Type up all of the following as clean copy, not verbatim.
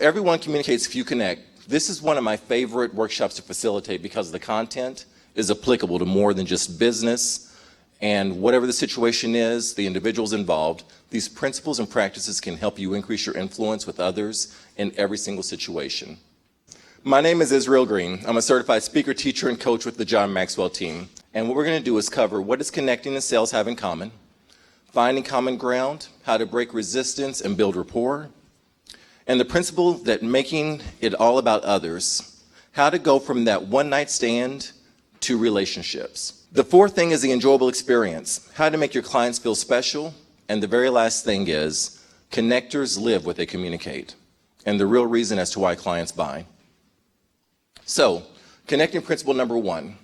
Everyone communicates if you connect. This is one of my favorite workshops to facilitate because the content is applicable to more than just business, and whatever the situation is, the individuals involved, these principles and practices can help you increase your influence with others in every single situation. My name is Greene. I'm a certified speaker, teacher, and coach with the John Maxwell team. And what we're going to do is cover what does connecting and sales have in common, finding common ground, how to break resistance and build rapport, and the principle that making it all about others, how to go from that one-night stand to relationships. The fourth thing is the enjoyable experience, how to make your clients feel special, and the very last thing is connectors live what they communicate, and the real reason as to why clients buy. So, connecting principle number one,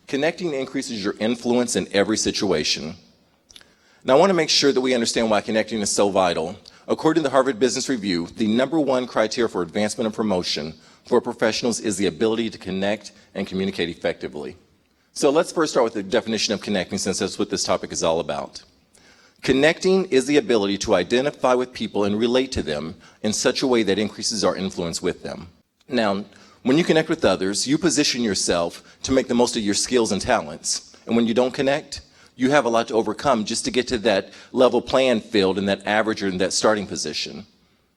connecting increases your influence in every situation. Now I want to make sure that we understand why connecting is so vital. According to the Harvard Business Review, the number one criteria for advancement and promotion for professionals is the ability to connect and communicate effectively. So let's first start with the definition of connecting, since that's what this topic is all about. Connecting is the ability to identify with people and relate to them in such a way that increases our influence with them. Now, when you connect with others, you position yourself to make the most of your skills and talents. And when you don't connect, you have a lot to overcome just to get to that level playing field and that average or in that starting position.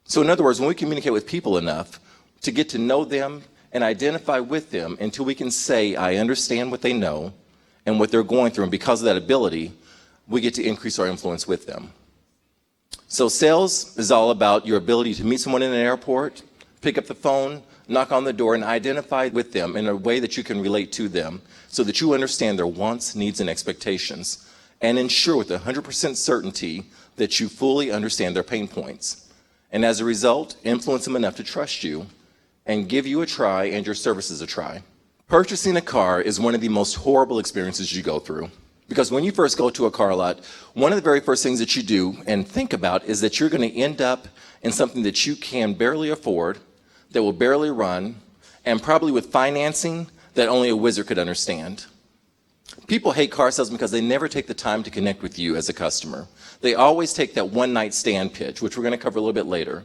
So in other words, when we communicate with people enough to get to know them and identify with them until we can say, I understand what they know and what they're going through, and because of that ability, we get to increase our influence with them. So sales is all about your ability to meet someone in an airport, pick up the phone, knock on the door, and identify with them in a way that you can relate to them so that you understand their wants, needs, and expectations, and ensure with 100% certainty that you fully understand their pain points. And as a result, influence them enough to trust you and give you a try and your services a try. Purchasing a car is one of the most horrible experiences you go through. Because when you first go to a car lot, one of the very first things that you do and think about is that you're going to end up in something that you can barely afford, that will barely run, and probably with financing that only a wizard could understand. People hate car salesmen because they never take the time to connect with you as a customer. They always take that one-night stand pitch, which we're going to cover a little bit later.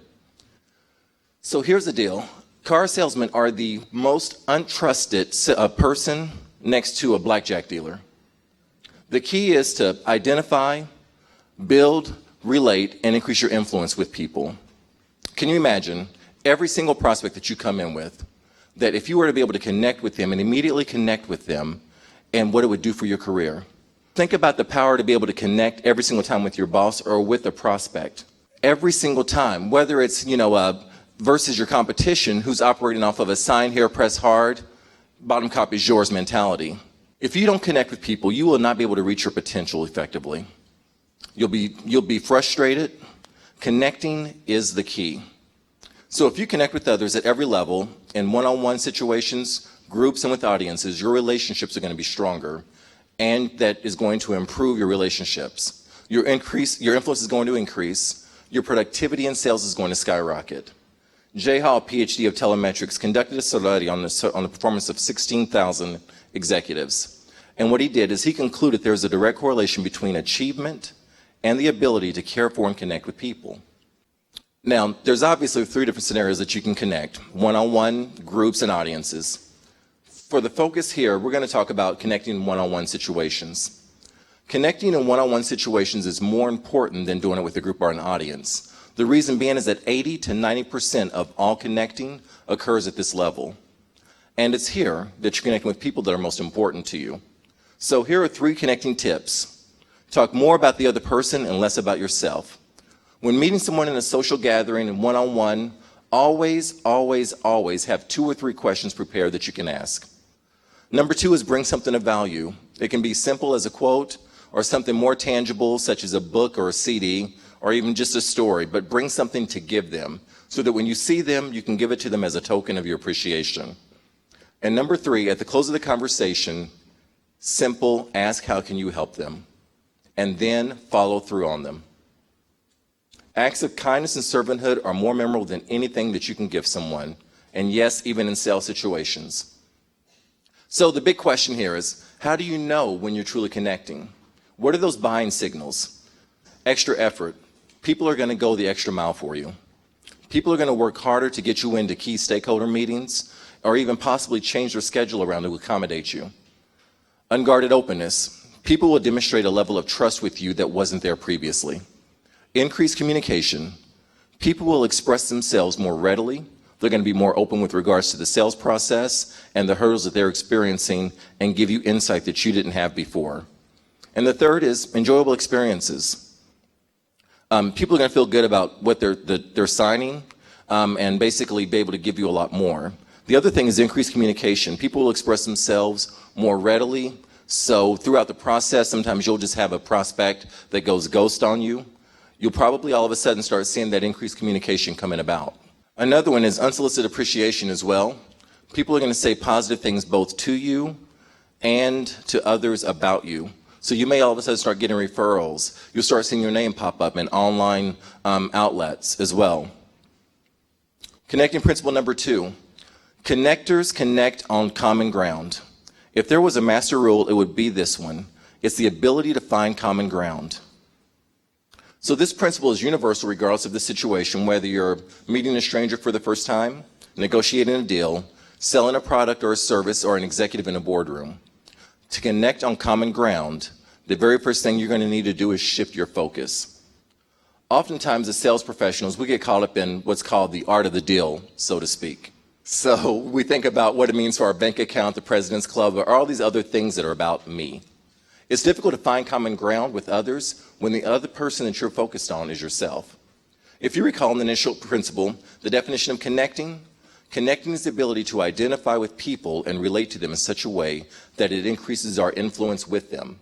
So here's the deal. Car salesmen are the most untrusted person next to a blackjack dealer. The key is to identify, build, relate, and increase your influence with people. Can you imagine every single prospect that you come in with, that if you were to be able to connect with them and immediately connect with them and what it would do for your career? Think about the power to be able to connect every single time with your boss or with a prospect. Every single time, whether it's, versus your competition who's operating off of a sign here, press hard, bottom copy is yours mentality. If you don't connect with people, you will not be able to reach your potential effectively. You'll be frustrated. Connecting is the key. So if you connect with others at every level, in one-on-one situations, groups, and with audiences, your relationships are going to be stronger, and that is going to improve your relationships. Your influence is going to increase. Your productivity in sales is going to skyrocket. Jay Hall, PhD of telemetrics, conducted a study on the performance of 16,000 executives. And what he did is he concluded there's a direct correlation between achievement and the ability to care for and connect with people. Now, there's obviously three different scenarios that you can connect: one-on-one, groups, and audiences. For the focus here, we're going to talk about connecting in one-on-one situations. Connecting in one-on-one situations is more important than doing it with a group or an audience. The reason being is that 80 to 90% of all connecting occurs at this level. And it's here that you're connecting with people that are most important to you. So here are 3 connecting tips. Talk more about the other person and less about yourself. When meeting someone in a social gathering and one-on-one, always have 2 or 3 questions prepared that you can ask. Number 2 is bring something of value. It can be simple as a quote or something more tangible such as a book or a CD or even just a story, but bring something to give them so that when you see them, you can give it to them as a token of your appreciation. And number 3, at the close of the conversation, simple, ask how can you help them, and then follow through on them. Acts of kindness and servanthood are more memorable than anything that you can give someone, and yes, even in sales situations. So the big question here is, how do you know when you're truly connecting? What are those buying signals? Extra effort. People are going to go the extra mile for you. People are going to work harder to get you into key stakeholder meetings or even possibly change their schedule around to accommodate you. Unguarded openness. People will demonstrate a level of trust with you that wasn't there previously. Increased communication. People will express themselves more readily. They're going to be more open with regards to the sales process and the hurdles that they're experiencing and give you insight that you didn't have before. And the third is enjoyable experiences. People are going to feel good about what they're signing and basically be able to give you a lot more. The other thing is increased communication. People will express themselves more readily. So throughout the process, sometimes you'll just have a prospect that goes ghost on you. You'll probably all of a sudden start seeing that increased communication coming about. Another one is unsolicited appreciation as well. People are going to say positive things both to you and to others about you. So you may all of a sudden start getting referrals. You'll start seeing your name pop up in online outlets as well. Connecting principle number 2. Connectors connect on common ground. If there was a master rule, it would be this one. It's the ability to find common ground. So this principle is universal regardless of the situation, whether you're meeting a stranger for the first time, negotiating a deal, selling a product or a service, or an executive in a boardroom. To connect on common ground, the very first thing you're going to need to do is shift your focus. Oftentimes as sales professionals, we get caught up in what's called the art of the deal, so to speak. So we think about what it means for our bank account, the President's Club, or all these other things that are about me. It's difficult to find common ground with others when the other person that you're focused on is yourself. If you recall in the initial principle, the definition of connecting is the ability to identify with people and relate to them in such a way that it increases our influence with them.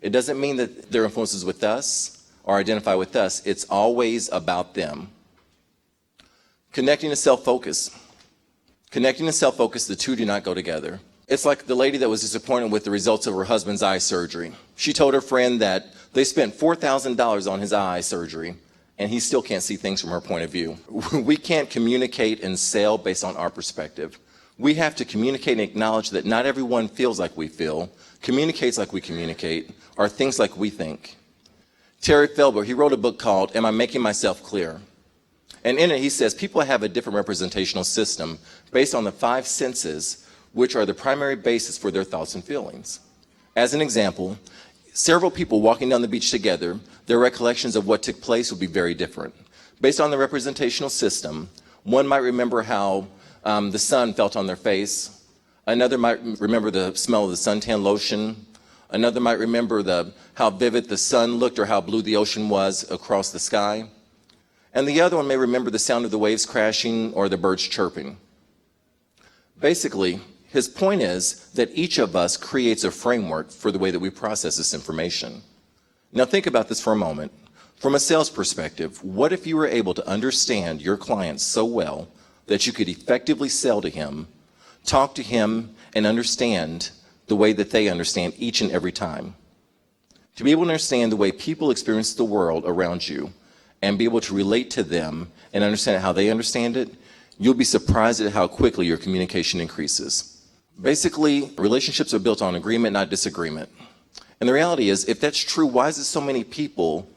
It doesn't mean that their influence is with us or identify with us. It's always about them. Connecting is self-focus. Connecting and self-focus, the two do not go together. It's like the lady that was disappointed with the results of her husband's eye surgery. She told her friend that they spent $4,000 on his eye surgery, and he still can't see things from her point of view. We can't communicate and sell based on our perspective. We have to communicate and acknowledge that not everyone feels like we feel, communicates like we communicate, or thinks like we think. Terry Felber, he wrote a book called Am I Making Myself Clear? And in it he says people have a different representational system based on the 5 senses, which are the primary basis for their thoughts and feelings. As an example, several people walking down the beach together, their recollections of what took place will be very different. Based on the representational system, one might remember how the sun felt on their face. Another might remember the smell of the suntan lotion. Another might remember how vivid the sun looked or how blue the ocean was across the sky. And the other one may remember the sound of the waves crashing or the birds chirping. Basically, his point is that each of us creates a framework for the way that we process this information. Now think about this for a moment. From a sales perspective, what if you were able to understand your client so well that you could effectively sell to him, talk to him, and understand the way that they understand each and every time? To be able to understand the way people experience the world around you and be able to relate to them and understand how they understand it, you'll be surprised at how quickly your communication increases. Basically, relationships are built on agreement, not disagreement. And the reality is, if that's true, why is it so many people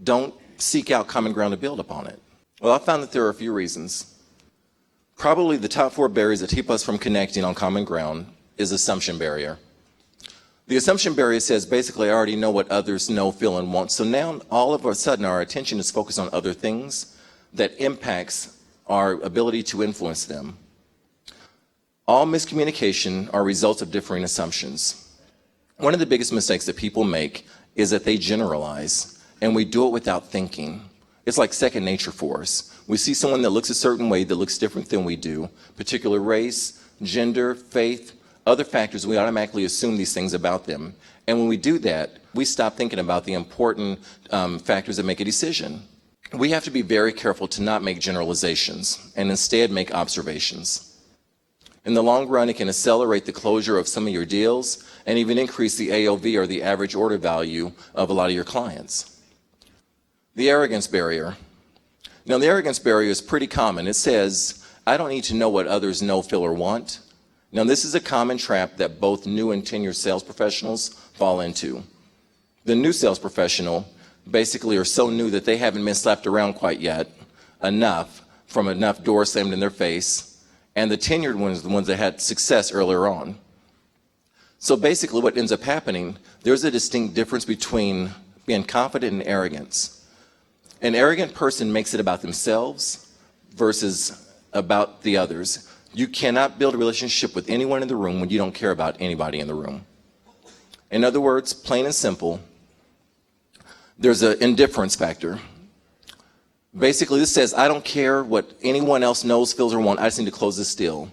don't seek out common ground to build upon it? Well, I found that there are a few reasons. Probably the top 4 barriers that keep us from connecting on common ground is assumption barrier. The assumption barrier says, basically, I already know what others know, feel, and want. So now, all of a sudden, our attention is focused on other things that impacts our ability to influence them. All miscommunication are results of differing assumptions. One of the biggest mistakes that people make is that they generalize, and we do it without thinking. It's like second nature for us. We see someone that looks a certain way that looks different than we do, particular race, gender, faith, other factors, we automatically assume these things about them. And when we do that, we stop thinking about the important factors that make a decision. We have to be very careful to not make generalizations and instead make observations. In the long run, it can accelerate the closure of some of your deals and even increase the AOV, or the average order value, of a lot of your clients. The arrogance barrier. Now, the arrogance barrier is pretty common. It says, I don't need to know what others know, feel, or want. Now, this is a common trap that both new and tenured sales professionals fall into. The new sales professional basically are so new that they haven't been slapped around quite yet enough from enough doors slammed in their face, and the tenured ones, the ones that had success earlier on. So basically what ends up happening, there's a distinct difference between being confident and arrogance. An arrogant person makes it about themselves versus about the others. You cannot build a relationship with anyone in the room when you don't care about anybody in the room. In other words, plain and simple, there's an indifference factor. Basically, this says, I don't care what anyone else knows, feels, or wants. I just need to close this deal.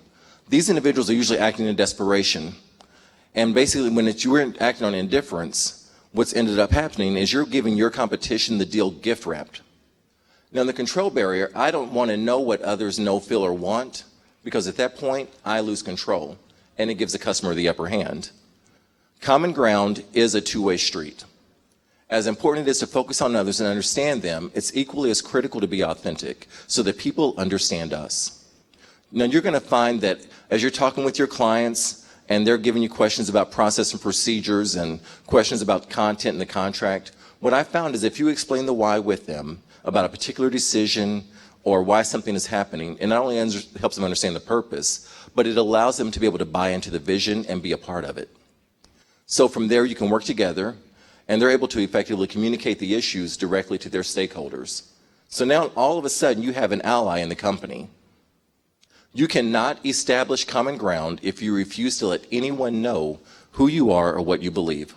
These individuals are usually acting in desperation. And basically, when you're acting on indifference, what's ended up happening is you're giving your competition the deal gift wrapped. Now, in the control barrier, I don't want to know what others know, feel, or want, because at that point, I lose control, and it gives the customer the upper hand. Common ground is a two-way street. As important it is to focus on others and understand them, it's equally as critical to be authentic so that people understand us. Now, you're going to find that as you're talking with your clients and they're giving you questions about process and procedures and questions about content in the contract, what I found is if you explain the why with them about a particular decision or why something is happening, it not only helps them understand the purpose, but it allows them to be able to buy into the vision and be a part of it. So from there, you can work together, and they're able to effectively communicate the issues directly to their stakeholders. So now, all of a sudden, you have an ally in the company. You cannot establish common ground if you refuse to let anyone know who you are or what you believe.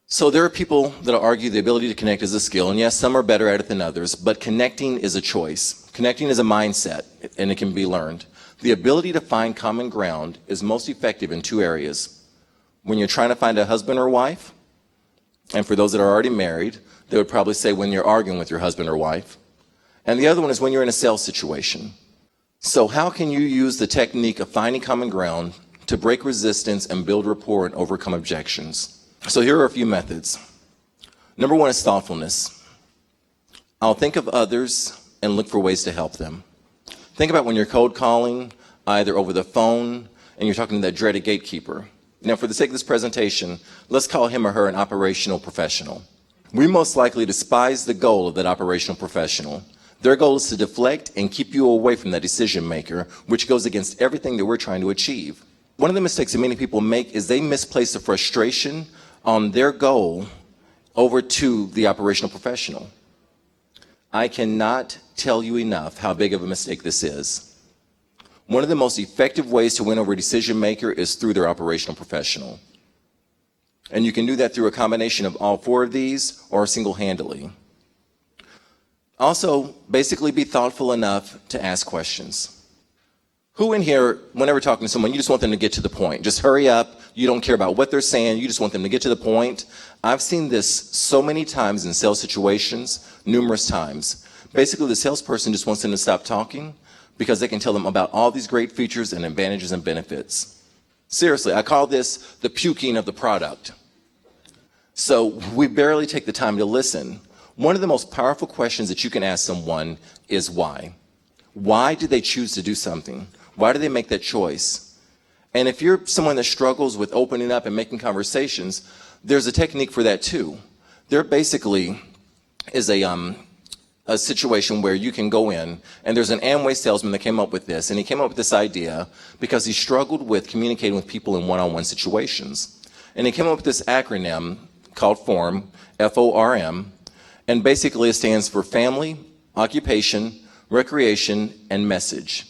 So there are people that argue the ability to connect is a skill, and yes, some are better at it than others, but connecting is a choice. Connecting is a mindset, and it can be learned. The ability to find common ground is most effective in two areas. When you're trying to find a husband or wife, and for those that are already married, they would probably say when you're arguing with your husband or wife. And the other one is when you're in a sales situation. So how can you use the technique of finding common ground to break resistance and build rapport and overcome objections? So here are a few methods. Number one is thoughtfulness. I'll think of others and look for ways to help them. Think about when you're cold calling, either over the phone, and you're talking to that dreaded gatekeeper. Now, for the sake of this presentation, let's call him or her an operational professional. We most likely despise the goal of that operational professional. Their goal is to deflect and keep you away from that decision maker, which goes against everything that we're trying to achieve. One of the mistakes that many people make is they misplace the frustration on their goal over to the operational professional. I cannot tell you enough how big of a mistake this is. One of the most effective ways to win over a decision maker is through their operational professional. And you can do that through a combination of all four of these or single-handedly. Also, basically be thoughtful enough to ask questions. Who in here, whenever talking to someone, you just want them to get to the point? Just hurry up. You don't care about what they're saying. You just want them to get to the point. I've seen this so many times in sales situations, numerous times. Basically, the salesperson just wants them to stop talking because they can tell them about all these great features and advantages and benefits. Seriously, I call this the puking of the product. So we barely take the time to listen. One of the most powerful questions that you can ask someone is why. Why did they choose to do something? Why do they make that choice? And if you're someone that struggles with opening up and making conversations, there's a technique for that too. There basically is a situation where you can go in, and there's an Amway salesman that came up with this, and he came up with this idea because he struggled with communicating with people in one-on-one situations. And he came up with this acronym called FORM, F-O-R-M, and basically it stands for family, occupation, recreation, and message.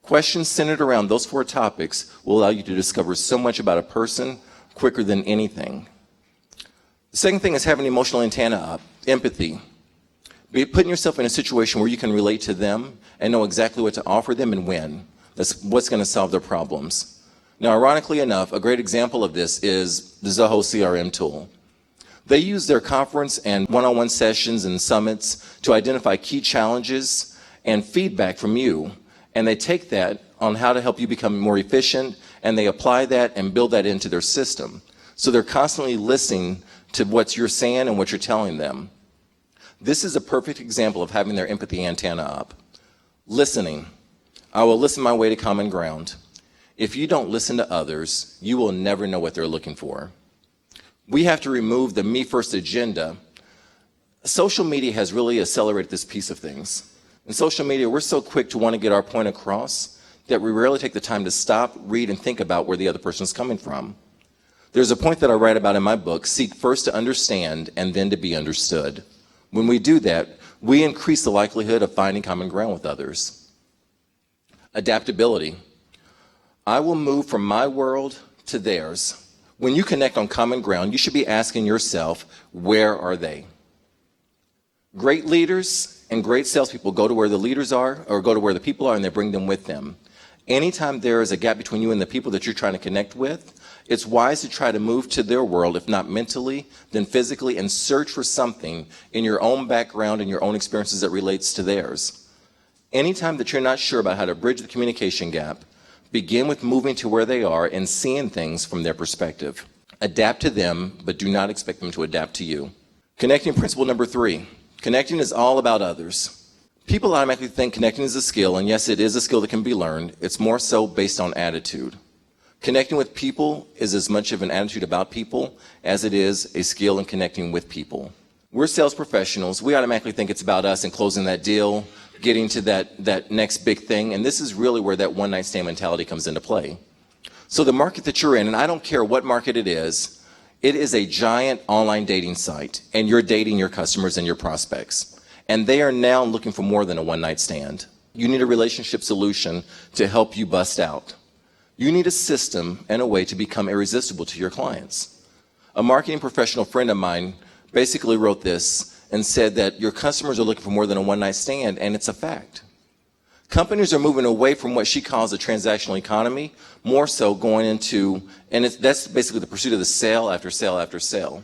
Questions centered around those four topics will allow you to discover so much about a person quicker than anything. The second thing is having an emotional antenna up, empathy. Be putting yourself in a situation where you can relate to them and know exactly what to offer them and when. That's what's going to solve their problems. Now, ironically enough, a great example of this is the Zoho CRM tool. They use their conference and one-on-one sessions and summits to identify key challenges and feedback from you, and they take that on how to help you become more efficient, and they apply that and build that into their system. So they're constantly listening to what you're saying and what you're telling them. This is a perfect example of having their empathy antenna up. Listening. I will listen my way to common ground. If you don't listen to others, you will never know what they're looking for. We have to remove the me first agenda. Social media has really accelerated this piece of things. In social media, we're so quick to want to get our point across that we rarely take the time to stop, read, and think about where the other person's coming from. There's a point that I write about in my book: seek first to understand and then to be understood. When we do that, we increase the likelihood of finding common ground with others. Adaptability. I will move from my world to theirs. When you connect on common ground, you should be asking yourself, where are they? Great leaders and great salespeople go to where the leaders are, or go to where the people are, and they bring them with them. Anytime there is a gap between you and the people that you're trying to connect with, it's wise to try to move to their world, if not mentally, then physically, and search for something in your own background and your own experiences that relates to theirs. Anytime that you're not sure about how to bridge the communication gap, begin with moving to where they are and seeing things from their perspective. Adapt to them, but do not expect them to adapt to you. Connecting principle number 3. Connecting is all about others. People automatically think connecting is a skill, and yes, it is a skill that can be learned. It's more so based on attitude. Connecting with people is as much of an attitude about people as it is a skill in connecting with people. We're sales professionals. We automatically think it's about us and closing that deal, getting to that next big thing, and this is really where that one-night stand mentality comes into play. So the market that you're in, and I don't care what market it is a giant online dating site, and you're dating your customers and your prospects. And they are now looking for more than a one-night stand. You need a relationship solution to help you bust out. You need a system and a way to become irresistible to your clients. A marketing professional friend of mine basically wrote this and said that your customers are looking for more than a one-night stand, and it's a fact. Companies are moving away from what she calls the transactional economy, more so going into, and that's basically the pursuit of the sale after sale after sale.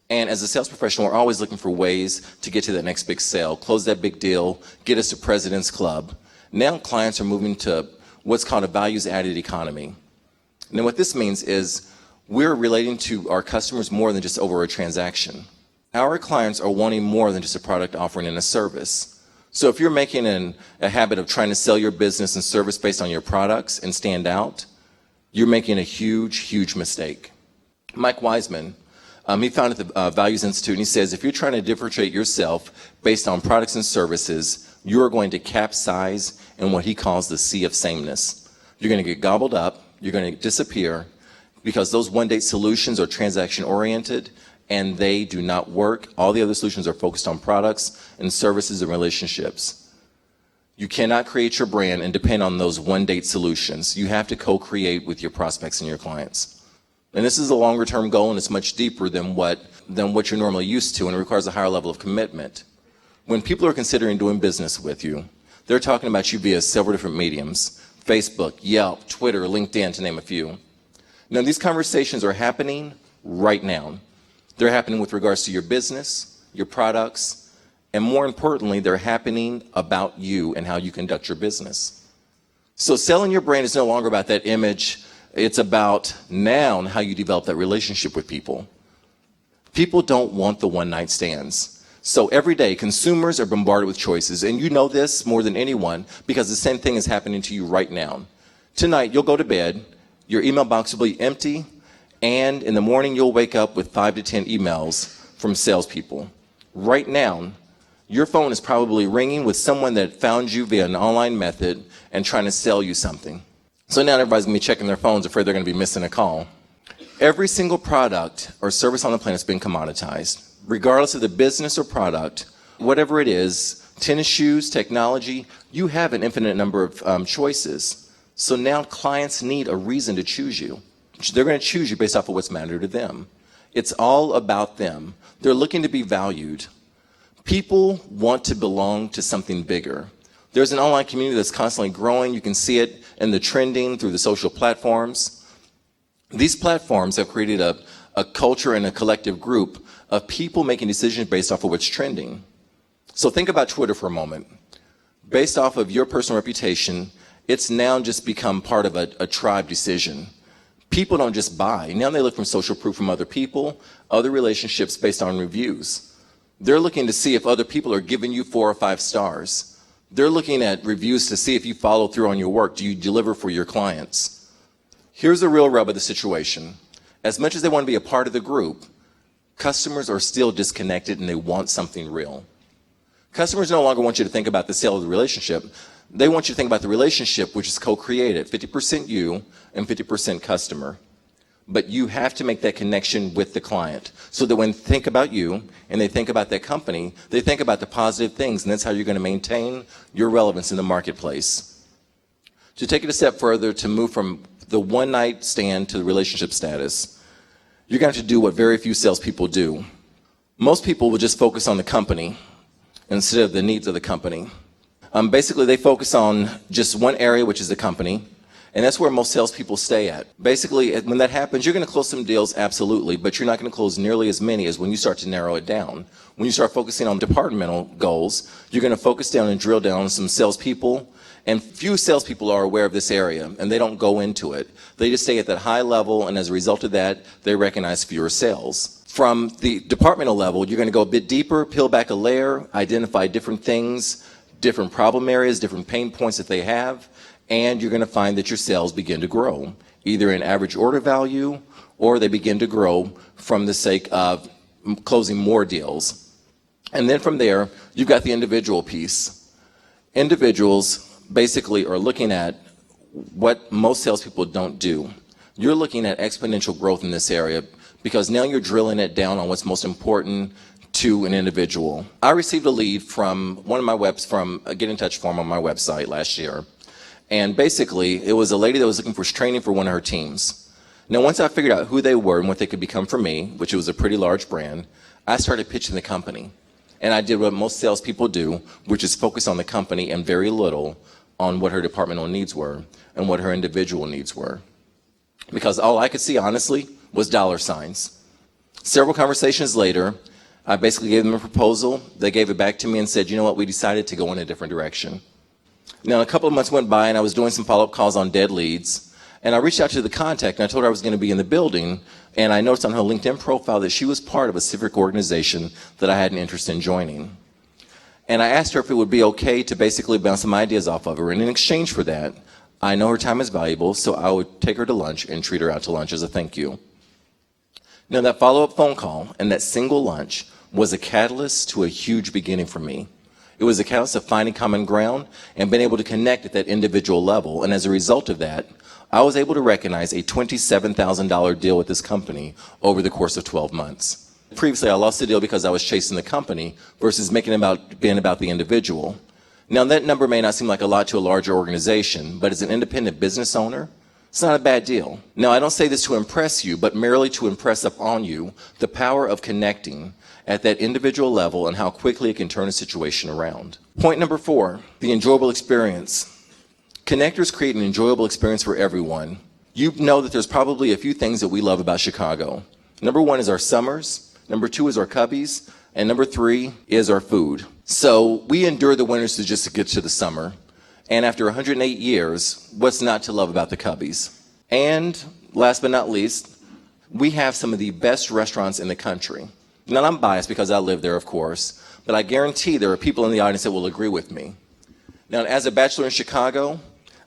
And as a sales professional, we're always looking for ways to get to that next big sale, close that big deal, get us to President's Club. Now clients are moving to what's called a values-added economy. And what this means is we're relating to our customers more than just over a transaction. Our clients are wanting more than just a product offering and a service. So if you're making a habit of trying to sell your business and service based on your products and stand out, you're making a huge, huge mistake. Mike Wiseman, he founded the Values Institute, and he says, if you're trying to differentiate yourself based on products and services, you are going to capsize in what he calls the sea of sameness. You're going to get gobbled up, you're going to disappear, because those one-date solutions are transaction-oriented, and they do not work. All the other solutions are focused on products and services and relationships. You cannot create your brand and depend on those one-date solutions. You have to co-create with your prospects and your clients. And this is a longer-term goal, and it's much deeper than what you're normally used to, and it requires a higher level of commitment. When people are considering doing business with you, they're talking about you via several different mediums: Facebook, Yelp, Twitter, LinkedIn, to name a few. Now, these conversations are happening right now. They're happening with regards to your business, your products, and more importantly, they're happening about you and how you conduct your business. So selling your brand is no longer about that image. It's about now how you develop that relationship with people. People don't want the one-night stands. So every day, consumers are bombarded with choices, and you know this more than anyone because the same thing is happening to you right now. Tonight, you'll go to bed, your email box will be empty, and in the morning, you'll wake up with 5 to 10 emails from salespeople. Right now, your phone is probably ringing with someone that found you via an online method and trying to sell you something. So now everybody's going to be checking their phones, afraid they're going to be missing a call. Every single product or service on the planet has been commoditized. Regardless of the business or product, whatever it is, tennis shoes, technology, you have an infinite number of choices. So now clients need a reason to choose you. They're going to choose you based off of what's mattered to them. It's all about them. They're looking to be valued. People want to belong to something bigger. There's an online community that's constantly growing. You can see it in the trending through the social platforms. These platforms have created a culture and a collective group of people making decisions based off of what's trending. So think about Twitter for a moment. Based off of your personal reputation, it's now just become part of a tribe decision. People don't just buy. Now they look for social proof from other people, other relationships based on reviews. They're looking to see if other people are giving you 4 or 5 stars. They're looking at reviews to see if you follow through on your work. Do you deliver for your clients? Here's the real rub of the situation. As much as they want to be a part of the group, customers are still disconnected and they want something real. Customers no longer want you to think about the sale of the relationship. They want you to think about the relationship, which is co-created, 50% you and 50% customer. But you have to make that connection with the client so that when they think about you and they think about that company, they think about the positive things, and that's how you're going to maintain your relevance in the marketplace. To take it a step further, to move from the one-night stand to the relationship status, you're going to have to do what very few salespeople do. Most people will just focus on the company instead of the needs of the company. Basically, they focus on just one area, which is the company, and that's where most salespeople stay at. Basically, when that happens, you're going to close some deals, absolutely, but you're not going to close nearly as many as when you start to narrow it down. When you start focusing on departmental goals, you're going to focus down and drill down on some salespeople, and few salespeople are aware of this area, and they don't go into it. They just stay at that high level, and as a result of that, they recognize fewer sales. From the departmental level, you're going to go a bit deeper, peel back a layer, identify different things, different problem areas, different pain points that they have, and you're going to find that your sales begin to grow, either in average order value or they begin to grow from the sake of closing more deals. And then from there, you've got the individual piece. Individuals basically are looking at what most salespeople don't do. You're looking at exponential growth in this area because now you're drilling it down on what's most important to an individual. I received a lead from one of my from a get in touch form on my website last year. And basically, it was a lady that was looking for training for one of her teams. Now, once I figured out who they were and what they could become for me, which was a pretty large brand, I started pitching the company. And I did what most salespeople do, which is focus on the company and very little on what her departmental needs were and what her individual needs were. Because all I could see, honestly, was dollar signs. Several conversations later, I basically gave them a proposal. They gave it back to me and said, you know what, we decided to go in a different direction. Now, a couple of months went by, and I was doing some follow-up calls on dead leads, and I reached out to the contact, and I told her I was going to be in the building, and I noticed on her LinkedIn profile that she was part of a civic organization that I had an interest in joining. And I asked her if it would be okay to basically bounce some ideas off of her, and in exchange for that, I know her time is valuable, so I would take her to lunch and treat her out to lunch as a thank you. Now, that follow-up phone call and that single lunch was a catalyst to a huge beginning for me. It was a catalyst of finding common ground and being able to connect at that individual level. And as a result of that, I was able to recognize a $27,000 deal with this company over the course of 12 months. Previously, I lost the deal because I was chasing the company versus being about the individual. Now, that number may not seem like a lot to a larger organization, but as an independent business owner, it's not a bad deal. Now, I don't say this to impress you, but merely to impress upon you the power of connecting at that individual level and how quickly it can turn a situation around. Point number 4, the enjoyable experience. Connectors create an enjoyable experience for everyone. You know that there's probably a few things that we love about Chicago. Number 1 is our summers, number 2 is our cubbies, and number 3 is our food. So we endure the winters just to get to the summer. And after 108 years, what's not to love about the cubbies? And last but not least, we have some of the best restaurants in the country. Now, I'm biased because I live there, of course, but I guarantee there are people in the audience that will agree with me. Now, as a bachelor in Chicago,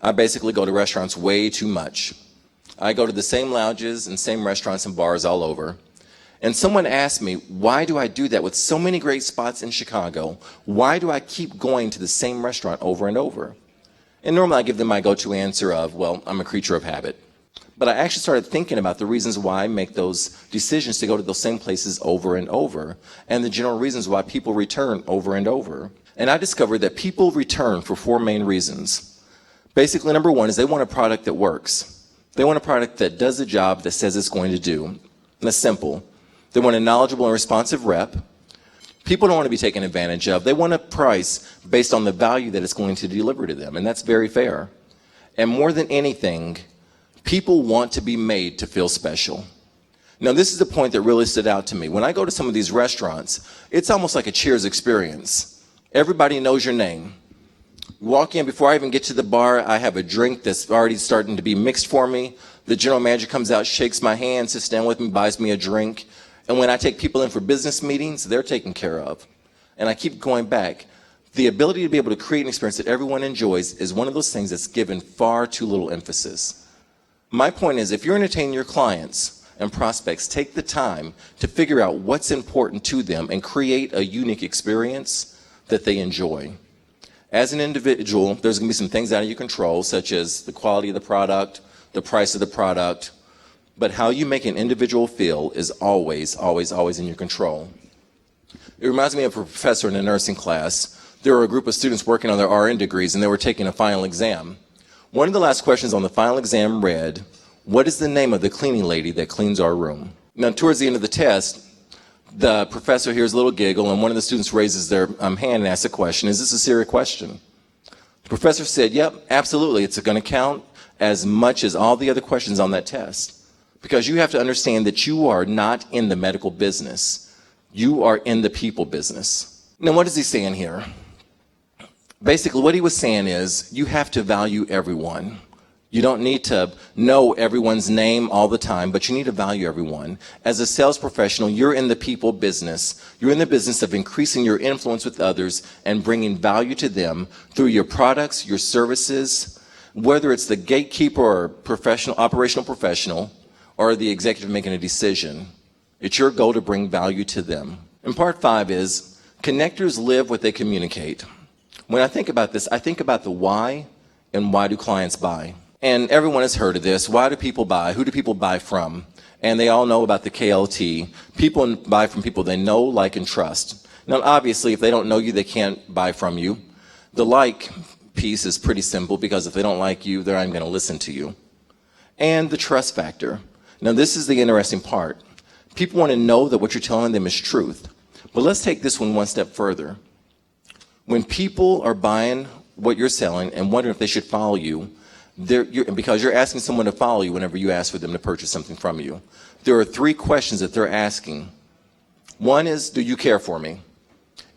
I basically go to restaurants way too much. I go to the same lounges and same restaurants and bars all over. And someone asked me, why do I do that with so many great spots in Chicago? Why do I keep going to the same restaurant over and over? And normally I give them my go-to answer of, well, I'm a creature of habit. But I actually started thinking about the reasons why I make those decisions to go to those same places over and over, and the general reasons why people return over and over. And I discovered that people return for 4 main reasons. Basically, number 1 is they want a product that works. They want a product that does the job that says it's going to do. And that's simple. They want a knowledgeable and responsive rep. People don't want to be taken advantage of. They want a price based on the value that it's going to deliver to them, and that's very fair. And more than anything, people want to be made to feel special. Now, this is the point that really stood out to me. When I go to some of these restaurants, it's almost like a Cheers experience. Everybody knows your name. You walk in, before I even get to the bar, I have a drink that's already starting to be mixed for me. The general manager comes out, shakes my hand, sits down with me, buys me a drink. And when I take people in for business meetings, they're taken care of. And I keep going back. The ability to be able to create an experience that everyone enjoys is one of those things that's given far too little emphasis. My point is, if you're entertaining your clients and prospects, take the time to figure out what's important to them and create a unique experience that they enjoy. As an individual, there's going to be some things out of your control, such as the quality of the product, the price of the product, but how you make an individual feel is always, always, always in your control. It reminds me of a professor in a nursing class. There were a group of students working on their RN degrees, and they were taking a final exam. One of the last questions on the final exam read, "What is the name of the cleaning lady that cleans our room?" Now, towards the end of the test, the professor hears a little giggle, and one of the students raises their hand and asks a question. "Is this a serious question?" The professor said, "Yep, absolutely. It's going to count as much as all the other questions on that test. Because you have to understand that you are not in the medical business. You are in the people business." Now, what is he saying here? Basically, what he was saying is, you have to value everyone. You don't need to know everyone's name all the time, but you need to value everyone. As a sales professional, you're in the people business. You're in the business of increasing your influence with others and bringing value to them through your products, your services, whether it's the gatekeeper or operational professional, or the executive making a decision. It's your goal to bring value to them. And part 5 is, connectors live what they communicate. When I think about this, I think about the why and why do clients buy. And everyone has heard of this. Why do people buy? Who do people buy from? And they all know about the KLT. People buy from people they know, like, and trust. Now, obviously, if they don't know you, they can't buy from you. The like piece is pretty simple, because if they don't like you, they're not even going to listen to you. And the trust factor. Now, this is the interesting part. People want to know that what you're telling them is truth. But let's take this one step further. When people are buying what you're selling and wondering if they should follow you, because you're asking someone to follow you whenever you ask for them to purchase something from you, there are 3 questions that they're asking. One is, do you care for me?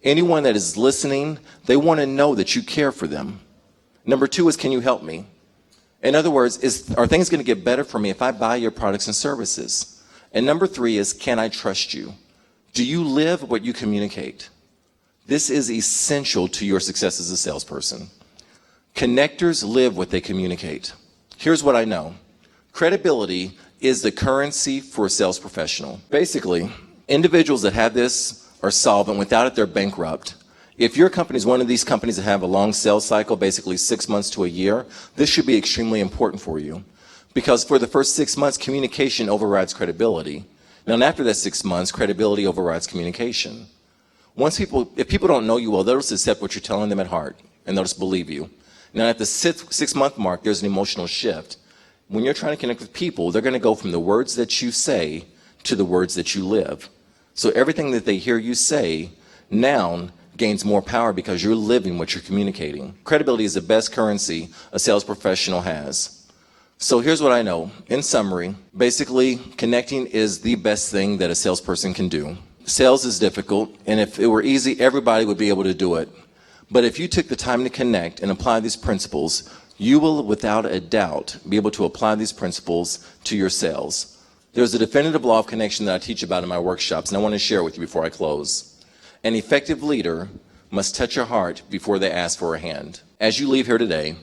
Anyone that is listening, they want to know that you care for them. Number 2 is, can you help me? In other words, are things going to get better for me if I buy your products and services? And number 3 is, can I trust you? Do you live what you communicate? This is essential to your success as a salesperson. Connectors live what they communicate. Here's what I know. Credibility is the currency for a sales professional. Basically, individuals that have this are solvent. Without it, they're bankrupt. If your company is one of these companies that have a long sales cycle, basically 6 months to a year, this should be extremely important for you. Because for the first 6 months, communication overrides credibility. Now, and after that 6 months, credibility overrides communication. If people don't know you well, they'll just accept what you're telling them at heart, and they'll just believe you. Now, at the 6-month mark, there's an emotional shift. When you're trying to connect with people, they're going to go from the words that you say to the words that you live. So everything that they hear you say now gains more power because you're living what you're communicating. Credibility is the best currency a sales professional has. So here's what I know. In summary, basically, connecting is the best thing that a salesperson can do. Sales is difficult, and if it were easy, everybody would be able to do it. But if you took the time to connect and apply these principles, you will, without a doubt, be able to apply these principles to your sales. There's a definitive law of connection that I teach about in my workshops, and I want to share it with you before I close. An effective leader must touch your heart before they ask for a hand. As you leave here today,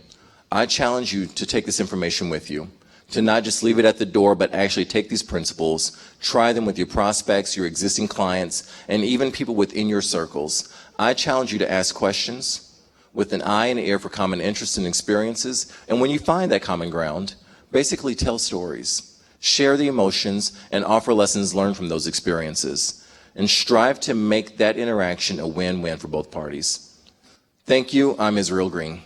I challenge you to take this information with you, to not just leave it at the door, but actually take these principles, try them with your prospects, your existing clients, and even people within your circles. I challenge you to ask questions with an eye and ear for common interests and experiences, and when you find that common ground, basically tell stories, share the emotions, and offer lessons learned from those experiences, and strive to make that interaction a win-win for both parties. Thank you. I'm Israel Greene.